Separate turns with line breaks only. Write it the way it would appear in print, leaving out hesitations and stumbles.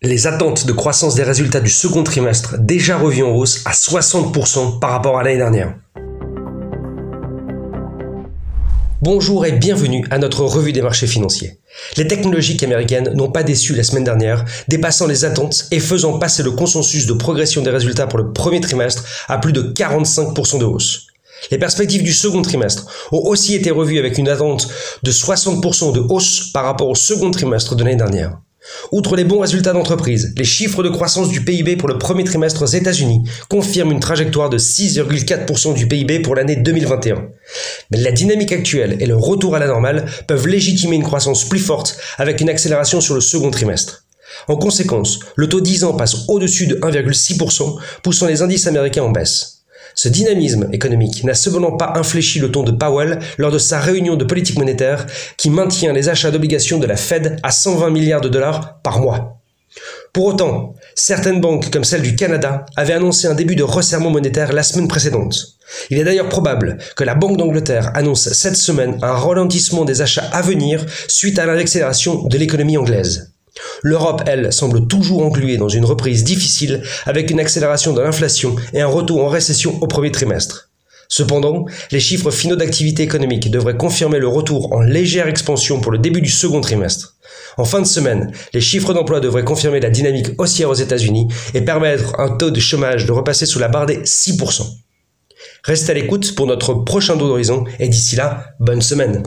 Les attentes de croissance des résultats du second trimestre déjà revues en hausse à 60% par rapport à l'année dernière. Bonjour et bienvenue à notre revue des marchés financiers. Les technologiques américaines n'ont pas déçu la semaine dernière, dépassant les attentes et faisant passer le consensus de progression des résultats pour le premier trimestre à plus de 45% de hausse. Les perspectives du second trimestre ont aussi été revues avec une attente de 60% de hausse par rapport au second trimestre de l'année dernière. Outre les bons résultats d'entreprise, les chiffres de croissance du PIB pour le premier trimestre aux États-Unis confirment une trajectoire de 6,4% du PIB pour l'année 2021. Mais la dynamique actuelle et le retour à la normale peuvent légitimer une croissance plus forte avec une accélération sur le second trimestre. En conséquence, le taux 10 ans passe au-dessus de 1,6%, poussant les indices américains en baisse. Ce dynamisme économique n'a cependant pas infléchi le ton de Powell lors de sa réunion de politique monétaire qui maintient les achats d'obligations de la Fed à 120 milliards de dollars par mois. Pour autant, certaines banques comme celle du Canada avaient annoncé un début de resserrement monétaire la semaine précédente. Il est d'ailleurs probable que la Banque d'Angleterre annonce cette semaine un ralentissement des achats à venir suite à l'accélération de l'économie anglaise. L'Europe, elle, semble toujours engluée dans une reprise difficile avec une accélération de l'inflation et un retour en récession au premier trimestre. Cependant, les chiffres finaux d'activité économique devraient confirmer le retour en légère expansion pour le début du second trimestre. En fin de semaine, les chiffres d'emploi devraient confirmer la dynamique haussière aux États-Unis et permettre un taux de chômage de repasser sous la barre des 6%. Restez à l'écoute pour notre prochain tour d'horizon et d'ici là, bonne semaine.